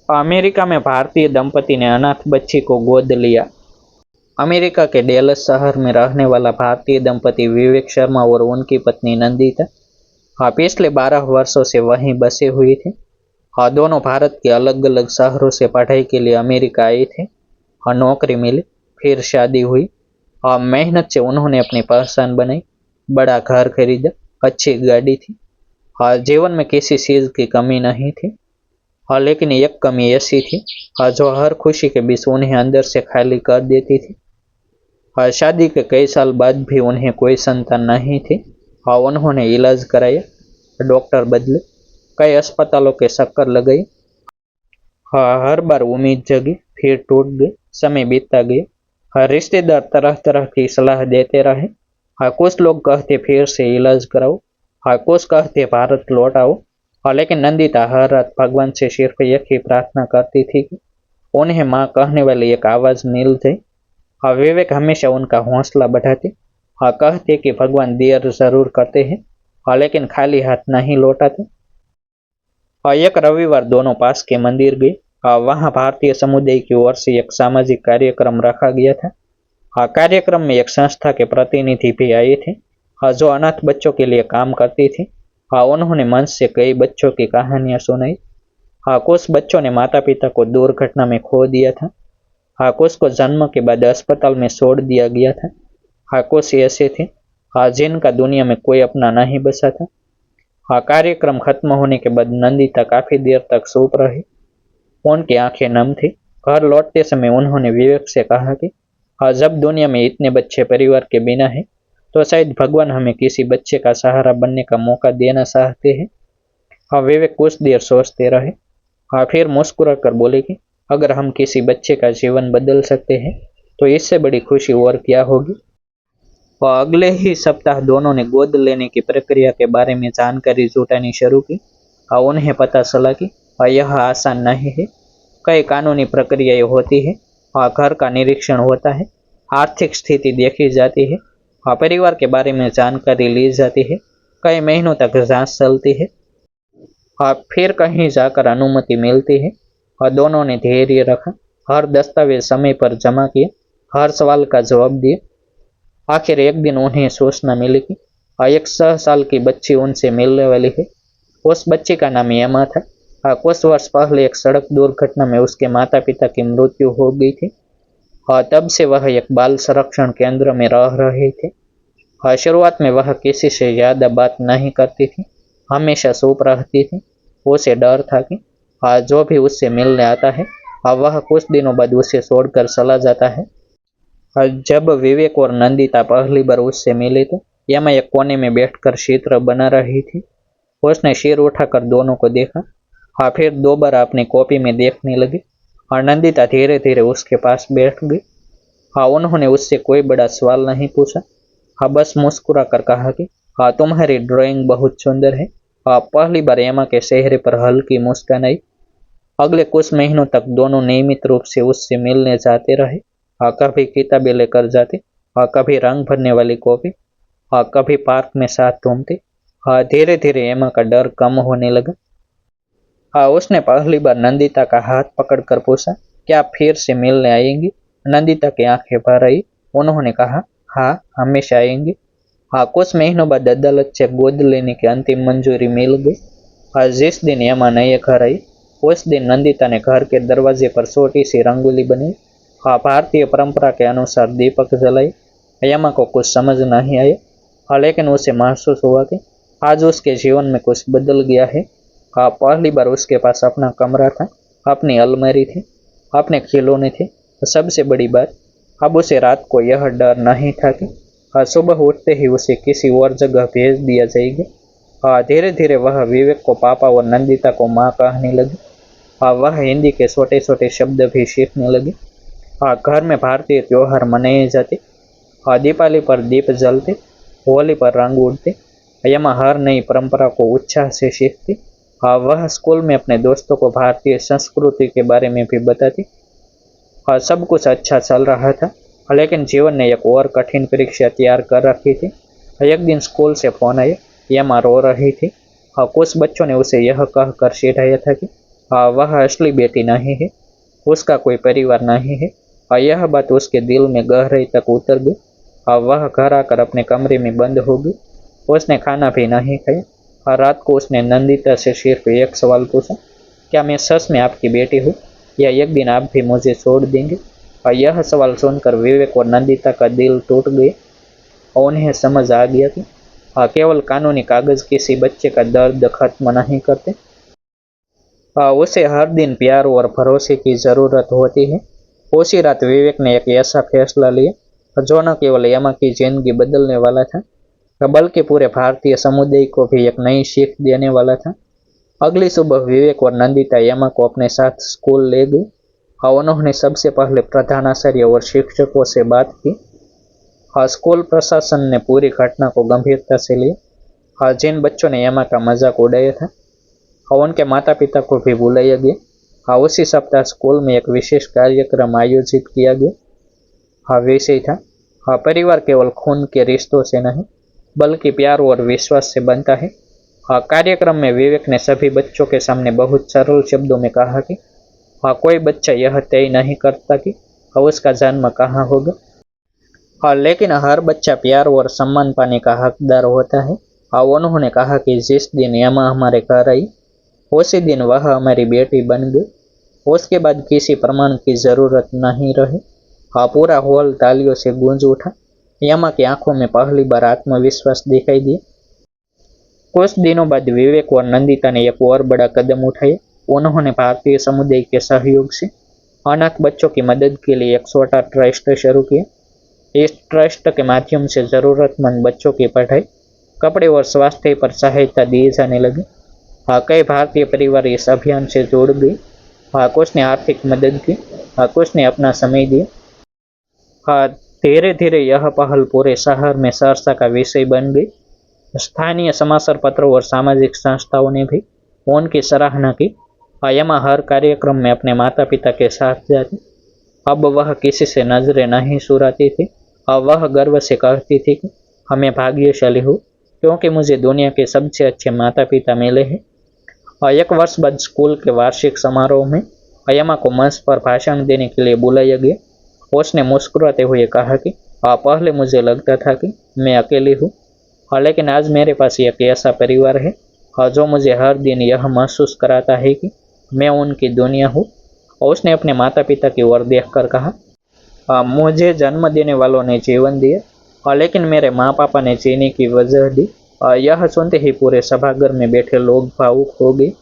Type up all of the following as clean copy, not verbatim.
America में भारतीय दंपति ने अनाथ बच्ची को गोद लिया। अमेरिका के डेलस शहर में रहने वाला भारतीय दंपति विवेक शर्मा और उनकी पत्नी नंदिता पिछले 12 वर्षों से वहीं बसे हुए थे। दोनों भारत के अलग अलग शहरों से पढ़ाई के लिए अमेरिका आए थे। नौकरी मिली, फिर शादी हुई और मेहनत से उन्होंने अपनी पहचान बनाई। बड़ा घर खरीदा, अच्छी गाड़ी थी। जीवन में किसी चीज की कमी नहीं थी। लेकिन एक कमी ऐसी थी जो हर खुशी के बीच उन्हें अंदर से खाली कर देती थी। शादी के कई साल बाद भी उन्हें कोई संतान नहीं थी। उन्होंने इलाज कराया, डॉक्टर बदले, कई अस्पतालों के चक्कर लगाए। हर बार उम्मीद जगी, फिर टूट गई। समय बीतता गया। रिश्तेदार तरह तरह की सलाह देते रहे। कुछ लोग कहते फिर से इलाज कराओ, कुछ कहते भारत लौट आओ। लेकिन नंदिता हर रात भगवान से सिर्फ एक ही प्रार्थना करती थी कि उन्हें माँ कहने वाली एक आवाज मिल जाए। विवेक हमेशा उनका हौसला बढ़ाते। कहते कि भगवान देर जरूर करते हैं, लेकिन खाली हाथ नहीं लौटाते। एक रविवार दोनों पास के मंदिर गए। वहां भारतीय समुदाय की ओर से एक सामाजिक कार्यक्रम रखा गया था। कार्यक्रम में एक संस्था के प्रतिनिधि भी आए थे जो अनाथ बच्चों के लिए काम करती थी। उन्होंने मंच से कई बच्चों की कहानियां सुनाई। कुछ बच्चों ने माता पिता को दुर्घटना में खो दिया था। कुछ को जन्म के बाद अस्पताल में छोड़ दिया गया था। कुछ ऐसे थे जिनका दुनिया में कोई अपना नहीं बसा था। कार्यक्रम खत्म होने के बाद नंदिता काफी देर तक चुप रही। उनकी आंखें नम थी। घर लौटते समय उन्होंने विवेक से कहा कि जब दुनिया में इतने बच्चे परिवार के बिना है तो शायद भगवान हमें किसी बच्चे का सहारा बनने का मौका देना चाहते हैं। विवेक कुछ देर सोचते रहे। फिर मुस्कुरा कर बोले कि अगर हम किसी बच्चे का जीवन बदल सकते हैं तो इससे बड़ी खुशी और क्या होगी। अगले ही सप्ताह दोनों ने गोद लेने की प्रक्रिया के बारे में जानकारी जुटानी शुरू की। उन्हें पता चला कि यह आसान नहीं है। कई कानूनी प्रक्रियाएं होती है। घर का निरीक्षण होता है, आर्थिक स्थिति देखी जाती है, परिवार के बारे में जानकारी ली जाती है। कई महीनों तक जांच चलती है, फिर कहीं जाकर अनुमति मिलती है। दोनों ने धैर्य रखा, हर दस्तावेज समय पर जमा किए, हर सवाल का जवाब दिए। आखिर एक दिन उन्हें सूचना मिली कि एक 6 साल की बच्ची उनसे मिलने वाली है। उस बच्ची का नाम एमा था। कुछ वर्ष पहले एक सड़क दुर्घटना में उसके माता पिता की मृत्यु हो गई थी। तब से वह एक बाल संरक्षण केंद्र में रह रहे थे। शुरुआत में वह किसी से ज्यादा बात नहीं करती थी, हमेशा चुप रहती थी। उसे डर था कि जो भी उससे मिलने आता है वह कुछ दिनों बाद उसे छोड़कर चला जाता है। जब विवेक और नंदिता पहली बार उससे मिले तो यमा एक कोने में बैठकर चित्र बना रही थी। उसने सिर उठाकर दोनों को देखा। फिर दो बार अपनी कॉपी में देखने लगी और नंदिता धीरे धीरे उसके पास बैठ गई। उन्होंने उससे कोई बड़ा सवाल नहीं पूछा। बस मुस्कुरा कर कहा कि तुम्हारी ड्राइंग बहुत सुंदर है। पहली बार एमा के चेहरे पर हल्की मुस्कान आई। अगले कुछ महीनों तक दोनों नियमित रूप से उससे मिलने जाते रहे। कभी किताबें लेकर जाते, कभी रंग भरने वाली कॉपी, कभी पार्क में साथ घूमते। धीरे धीरे एमा का डर कम होने लगा। उसने पहली बार नंदिता का हाथ पकड़कर पूछा, क्या आप फिर से मिलने आएंगी? नंदिता की आंखें भर आई। उन्होंने कहा, हाँ, हमेशा आएंगे। कुछ महीनों बाद अदालत से गोद लेने की अंतिम मंजूरी मिल गई। जिस दिन यमा नए घर आई उस दिन नंदिता ने घर के दरवाजे पर छोटी सी रंगोली बनाई। भारतीय परंपरा के अनुसार दीपक जलाई। यमा को कुछ समझ नहीं आया, लेकिन उसे महसूस हुआ कि आज उसके जीवन में कुछ बदल गया है। पहली बार उसके पास अपना कमरा था, अपनी अलमारी थी, अपने खिलौने थे। सबसे बड़ी बात, अब उसे रात को यह डर नहीं था कि सुबह उठते ही उसे किसी और जगह भेज दिया जाएगा। धीरे धीरे वह विवेक को पापा और नंदिता को माँ कहने लगी। वह हिंदी के छोटे छोटे शब्द भी सीखने लगी। घर में भारतीय त्योहार मनाए जाते। दीपावली पर दीप जलते, होली पर रंग उड़ते। यमा हर नई परंपरा को उत्साह से सीखती। वह स्कूल में अपने दोस्तों को भारतीय संस्कृति के बारे में भी बताती। सब कुछ अच्छा चल रहा था, लेकिन जीवन ने एक और कठिन परीक्षा तैयार कर रखी थी। एक दिन स्कूल से फोन आया। यमा रो रही थी। कुछ बच्चों ने उसे यह कहकर चिढ़ाया था कि वह असली बेटी नहीं है, उसका कोई परिवार नहीं है। यह बात उसके दिल में गहराई तक उतर गई। वह घर आकर अपने कमरे में बंद हो गई। उसने खाना भी नहीं खाया। रात को उसने नंदिता से सिर्फ एक सवाल पूछा, क्या मैं सच में आपकी बेटी हूँ, या एक दिन आप भी मुझे छोड़ देंगे? यह सवाल सुनकर विवेक और नंदिता का दिल टूट गया और उन्हें समझ आ गया कि केवल कानूनी कागज किसी बच्चे का दर्द खत्म नहीं करते। उसे हर दिन प्यार और भरोसे की जरूरत होती है। उसी रात विवेक ने एक ऐसा फैसला लिया जो न केवल यमा की जिंदगी बदलने वाला था, बल्कि पूरे भारतीय समुदाय को भी एक नई सीख देने वाला था। अगली सुबह विवेक और नंदिता यमा को अपने साथ स्कूल ले गई और उन्होंने सबसे पहले प्रधानाचार्य और शिक्षकों से बात की। स्कूल प्रशासन ने पूरी घटना को गंभीरता से लिया। जिन बच्चों ने यमा का मजाक उड़ाया था और उनके माता पिता को भी बुलाया गया। उसी सप्ताह स्कूल में एक विशेष कार्यक्रम आयोजित किया गया। विषय था परिवार केवल खून के रिश्तों से नहीं, बल्कि प्यार और विश्वास से बनता है। कार्यक्रम में विवेक ने सभी बच्चों के सामने बहुत सरल शब्दों में कहा कि कोई बच्चा यह तय नहीं करता कि उसका जन्म कहाँ होगा, लेकिन हर बच्चा प्यार और सम्मान पाने का हकदार होता है। उन्होंने कहा कि जिस दिन यमा हमारे घर आई, उसी दिन वह हमारी बेटी बन गई। उसके बाद किसी प्रमाण की जरूरत नहीं रही। पूरा हॉल तालियों से गूंज उठा। यमा की आंखों में पहली बार आत्मविश्वास दिखाई दिया। कुछ दिनों बाद विवेक और नंदिता ने एक और बड़ा कदम उठाया। उन्होंने भारतीय समुदाय के सहयोग से अनाथ बच्चों की मदद के लिए एक छोटा ट्रस्ट शुरू किया। इस ट्रस्ट के माध्यम से जरूरतमंद बच्चों की पढ़ाई, कपड़े और स्वास्थ्य पर सहायता दी जाने लगी। कई भारतीय परिवार इस अभियान से जुड़ गए। कुछ ने आर्थिक मदद की, कुछ ने अपना समय दिया। धीरे धीरे यह पहल पूरे शहर में चर्चा का विषय बन गई। स्थानीय समाचार पत्रों और सामाजिक संस्थाओं ने भी उनकी सराहना की। यमा हर कार्यक्रम में अपने माता पिता के साथ जाती। अब वह किसी से नजरें नहीं चुराती थी। वह गर्व से कहती थी कि हमें भाग्यशाली हूँ, क्योंकि मुझे दुनिया के सबसे अच्छे माता पिता मिले हैं। एक वर्ष बाद स्कूल के वार्षिक समारोह में यमा को मंच पर भाषण देने के लिए बुलाया गया। उसने मुस्कुराते हुए कहा कि पहले मुझे लगता था कि मैं अकेली हूँ, लेकिन आज मेरे पास एक ऐसा परिवार है जो मुझे हर दिन यह महसूस कराता है कि मैं उनकी दुनिया हूँ। उसने अपने माता पिता की ओर देखकर कहा, मुझे जन्म देने वालों ने जीवन दिया, लेकिन मेरे माँ पापा ने जीने की वजह दी। यह सुनते ही पूरे सभागार में बैठे लोग भावुक हो गए।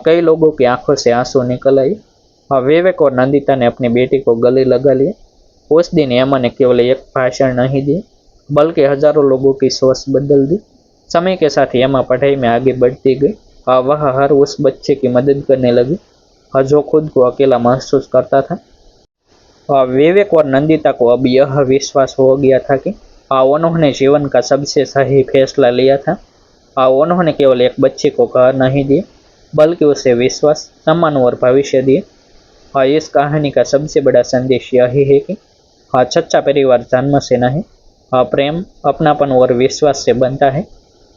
कई लोगों की आंखों से आंसू निकल आए। विवेक और नंदिता ने अपनी बेटी को गले लगा लिया। उस दिन यमा ने केवल एक भाषण नहीं दिया, बल्कि हजारों लोगों की सोच बदल दी। समय के साथ यमा पढ़ाई में आगे बढ़ती गई। वह हर उस बच्चे की मदद करने लगी जो खुद को अकेला महसूस करता था। विवेक और नंदिता को अब यह विश्वास हो गया था कि उन्होंने जीवन का सबसे सही फैसला लिया था। उन्होंने केवल एक बच्चे को घर नहीं दिया, बल्कि उसे विश्वास, सम्मान और भविष्य दिए। इस कहानी का सबसे बड़ा संदेश यही है कि सच्चा परिवार जन्म से नहीं, प्रेम, अपनापन और विश्वास से बनता है।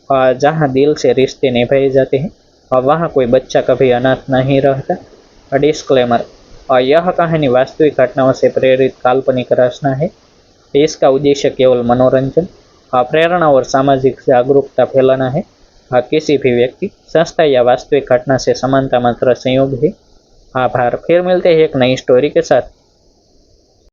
जहाँ दिल से रिश्ते निभाए जाते हैं, वहाँ कोई बच्चा कभी अनाथ नहीं रहता। डिस्क्लेमर, यह कहानी वास्तविक घटनाओं से प्रेरित काल्पनिक रचना है। इसका उद्देश्य केवल मनोरंजन, प्रेरणा और सामाजिक जागरूकता फैलाना है। किसी भी व्यक्ति, संस्था या वास्तविक घटना से समानता मात्र संयोग है। आभार। फिर मिलते हैं एक नई स्टोरी के साथ।